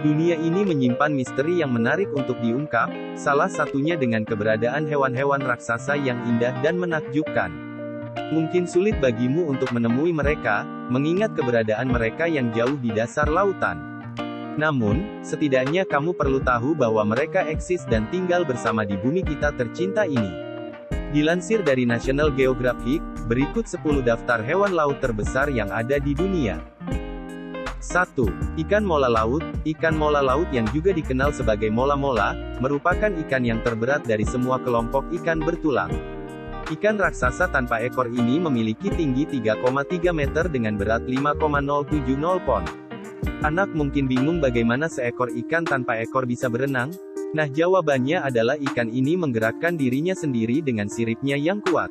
Dunia ini menyimpan misteri yang menarik untuk diungkap, salah satunya dengan keberadaan hewan-hewan raksasa yang indah dan menakjubkan. Mungkin sulit bagimu untuk menemui mereka, mengingat keberadaan mereka yang jauh di dasar lautan. Namun, setidaknya kamu perlu tahu bahwa mereka eksis dan tinggal bersama di bumi kita tercinta ini. Dilansir dari National Geographic, berikut 10 daftar hewan laut terbesar yang ada di dunia. 1. Ikan mola laut. Ikan mola laut yang juga dikenal sebagai mola-mola, merupakan ikan yang terberat dari semua kelompok ikan bertulang. Ikan raksasa tanpa ekor ini memiliki tinggi 3,3 meter dengan berat 5,070 pon. Anak mungkin bingung bagaimana seekor ikan tanpa ekor bisa berenang? Nah, jawabannya adalah ikan ini menggerakkan dirinya sendiri dengan siripnya yang kuat.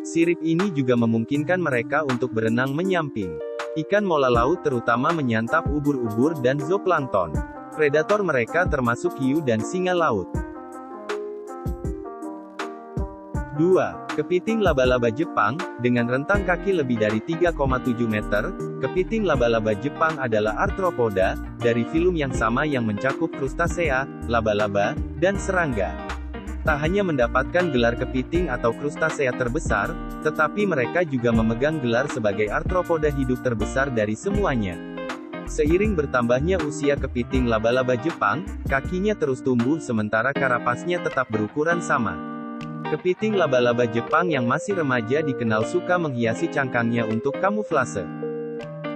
Sirip ini juga memungkinkan mereka untuk berenang menyamping. Ikan mola laut terutama menyantap ubur-ubur dan zooplankton. Predator mereka termasuk hiu dan singa laut. 2. Kepiting laba-laba Jepang. Dengan rentang kaki lebih dari 3,7 meter, kepiting laba-laba Jepang adalah arthropoda, dari filum yang sama yang mencakup krustasea, laba-laba, dan serangga. Tak hanya mendapatkan gelar kepiting atau krustasea terbesar, tetapi mereka juga memegang gelar sebagai arthropoda hidup terbesar dari semuanya. Seiring bertambahnya usia kepiting laba-laba Jepang, kakinya terus tumbuh sementara karapasnya tetap berukuran sama. Kepiting laba-laba Jepang yang masih remaja dikenal suka menghiasi cangkangnya untuk kamuflase.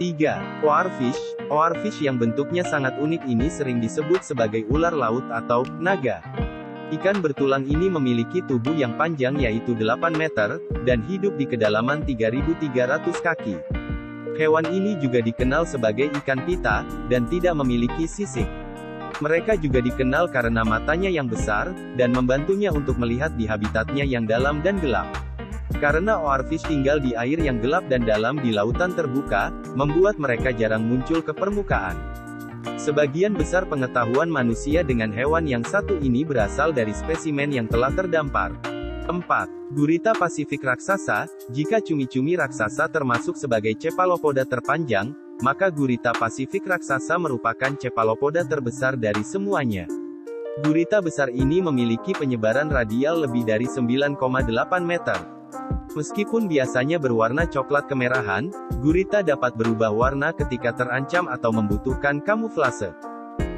3. Oarfish. Oarfish yang bentuknya sangat unik ini sering disebut sebagai ular laut atau naga. Ikan bertulang ini memiliki tubuh yang panjang yaitu 8 meter, dan hidup di kedalaman 3.300 kaki. Hewan ini juga dikenal sebagai ikan pita, dan tidak memiliki sisik. Mereka juga dikenal karena matanya yang besar, dan membantunya untuk melihat di habitatnya yang dalam dan gelap. Karena oarfish tinggal di air yang gelap dan dalam di lautan terbuka, membuat mereka jarang muncul ke permukaan. Sebagian besar pengetahuan manusia dengan hewan yang satu ini berasal dari spesimen yang telah terdampar. 4. Gurita Pasifik raksasa. Jika cumi-cumi raksasa termasuk sebagai cephalopoda terpanjang, maka gurita Pasifik raksasa merupakan cephalopoda terbesar dari semuanya. Gurita besar ini memiliki penyebaran radial lebih dari 9,8 meter. Meskipun biasanya berwarna coklat kemerahan, gurita dapat berubah warna ketika terancam atau membutuhkan kamuflase.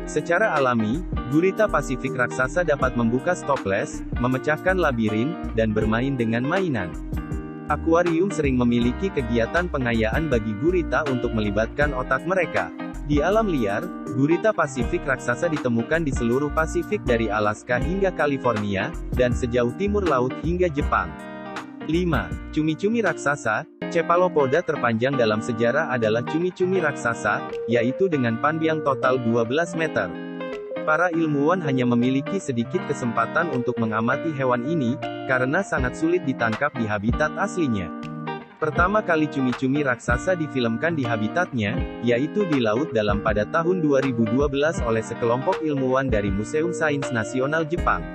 Secara alami, gurita Pasifik raksasa dapat membuka stopless, memecahkan labirin, dan bermain dengan mainan. Akuarium sering memiliki kegiatan pengayaan bagi gurita untuk melibatkan otak mereka. Di alam liar, gurita Pasifik raksasa ditemukan di seluruh Pasifik dari Alaska hingga California, dan sejauh timur laut hingga Jepang. 5. Cumi-cumi raksasa. Cephalopoda terpanjang dalam sejarah adalah cumi-cumi raksasa, yaitu dengan panjang total 12 meter. Para ilmuwan hanya memiliki sedikit kesempatan untuk mengamati hewan ini, karena sangat sulit ditangkap di habitat aslinya. Pertama kali cumi-cumi raksasa difilmkan di habitatnya, yaitu di Laut Dalam pada tahun 2012 oleh sekelompok ilmuwan dari Museum Sains Nasional Jepang.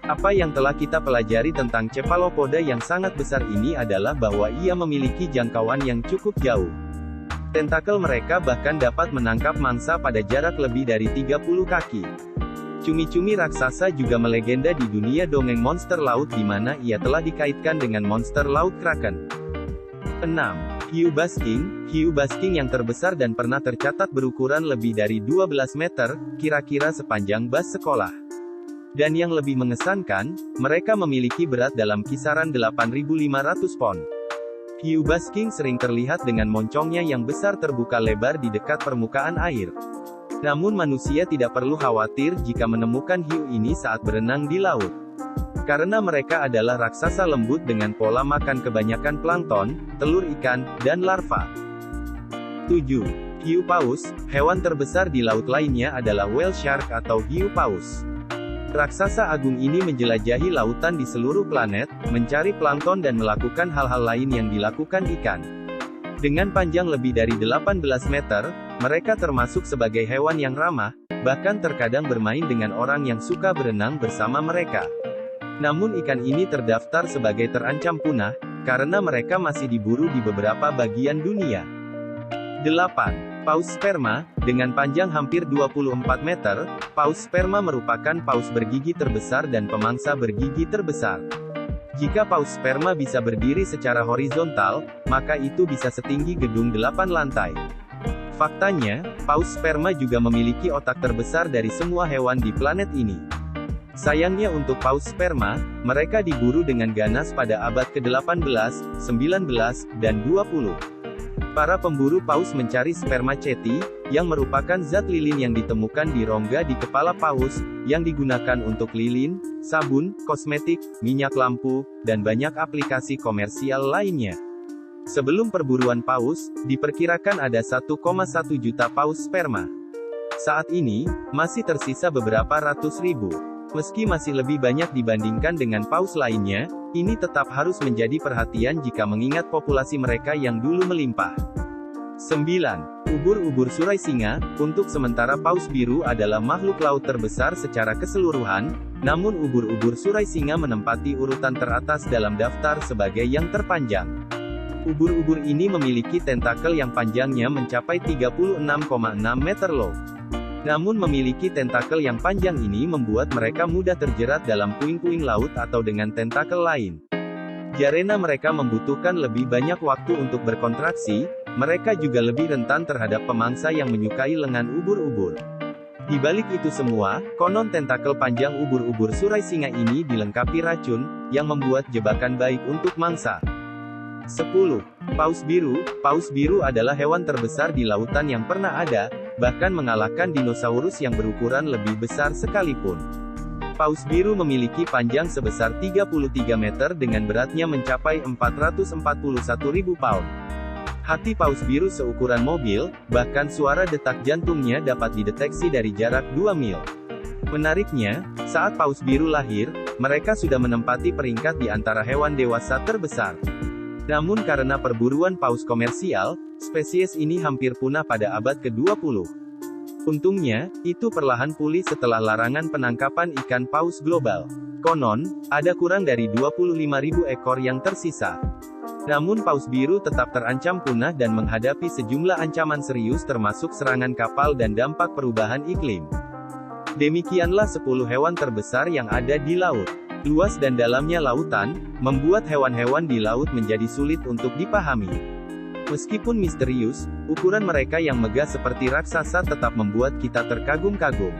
Apa yang telah kita pelajari tentang cephalopoda yang sangat besar ini adalah bahwa ia memiliki jangkauan yang cukup jauh. Tentakel mereka bahkan dapat menangkap mangsa pada jarak lebih dari 30 kaki. Cumi-cumi raksasa juga melegenda di dunia dongeng monster laut di mana ia telah dikaitkan dengan monster laut kraken. 6. Hiu basking. Hiu basking yang terbesar dan pernah tercatat berukuran lebih dari 12 meter, kira-kira sepanjang bas sekolah. Dan yang lebih mengesankan, mereka memiliki berat dalam kisaran 8.500 pon. Hiu basking sering terlihat dengan moncongnya yang besar terbuka lebar di dekat permukaan air. Namun manusia tidak perlu khawatir jika menemukan hiu ini saat berenang di laut. Karena mereka adalah raksasa lembut dengan pola makan kebanyakan plankton, telur ikan, dan larva. 7. Hiu paus. Hewan terbesar di laut lainnya adalah whale shark atau hiu paus. Raksasa agung ini menjelajahi lautan di seluruh planet, mencari plankton dan melakukan hal-hal lain yang dilakukan ikan. Dengan panjang lebih dari 18 meter, mereka termasuk sebagai hewan yang ramah, bahkan terkadang bermain dengan orang yang suka berenang bersama mereka. Namun ikan ini terdaftar sebagai terancam punah, karena mereka masih diburu di beberapa bagian dunia. 8. Paus sperma, dengan panjang hampir 24 meter, paus sperma merupakan paus bergigi terbesar dan pemangsa bergigi terbesar. Jika paus sperma bisa berdiri secara horizontal, maka itu bisa setinggi gedung 8 lantai. Faktanya, paus sperma juga memiliki otak terbesar dari semua hewan di planet ini. Sayangnya untuk paus sperma, mereka diburu dengan ganas pada abad ke-18, 19, dan 20. Para pemburu paus mencari sperma ceti, yang merupakan zat lilin yang ditemukan di rongga di kepala paus, yang digunakan untuk lilin, sabun, kosmetik, minyak lampu, dan banyak aplikasi komersial lainnya. Sebelum perburuan paus, diperkirakan ada 1,1 juta paus sperma. Saat ini, masih tersisa beberapa ratus ribu. Meski masih lebih banyak dibandingkan dengan paus lainnya, ini tetap harus menjadi perhatian jika mengingat populasi mereka yang dulu melimpah. 9. Ubur-ubur surai singa. Untuk sementara paus biru adalah makhluk laut terbesar secara keseluruhan, namun ubur-ubur surai singa menempati urutan teratas dalam daftar sebagai yang terpanjang. Ubur-ubur ini memiliki tentakel yang panjangnya mencapai 36,6 meter loh. Namun memiliki tentakel yang panjang ini membuat mereka mudah terjerat dalam puing-puing laut atau dengan tentakel lain. Karena mereka membutuhkan lebih banyak waktu untuk berkontraksi, mereka juga lebih rentan terhadap pemangsa yang menyukai lengan ubur-ubur. Di balik itu semua, konon tentakel panjang ubur-ubur surai singa ini dilengkapi racun, yang membuat jebakan baik untuk mangsa. 10. Paus biru. Paus biru adalah hewan terbesar di lautan yang pernah ada, bahkan mengalahkan dinosaurus yang berukuran lebih besar sekalipun. Paus biru memiliki panjang sebesar 33 meter dengan beratnya mencapai 441.000 pound. Hati paus biru seukuran mobil, bahkan suara detak jantungnya dapat dideteksi dari jarak 2 mil. Menariknya, saat paus biru lahir, mereka sudah menempati peringkat di antara hewan dewasa terbesar. Namun karena perburuan paus komersial, spesies ini hampir punah pada abad ke-20. Untungnya, itu perlahan pulih setelah larangan penangkapan ikan paus global. Konon, ada kurang dari 25.000 ekor yang tersisa. Namun paus biru tetap terancam punah dan menghadapi sejumlah ancaman serius termasuk serangan kapal dan dampak perubahan iklim. Demikianlah 10 hewan terbesar yang ada di laut. Luas dan dalamnya lautan, membuat hewan-hewan di laut menjadi sulit untuk dipahami. Meskipun misterius, ukuran mereka yang megah seperti raksasa tetap membuat kita terkagum-kagum.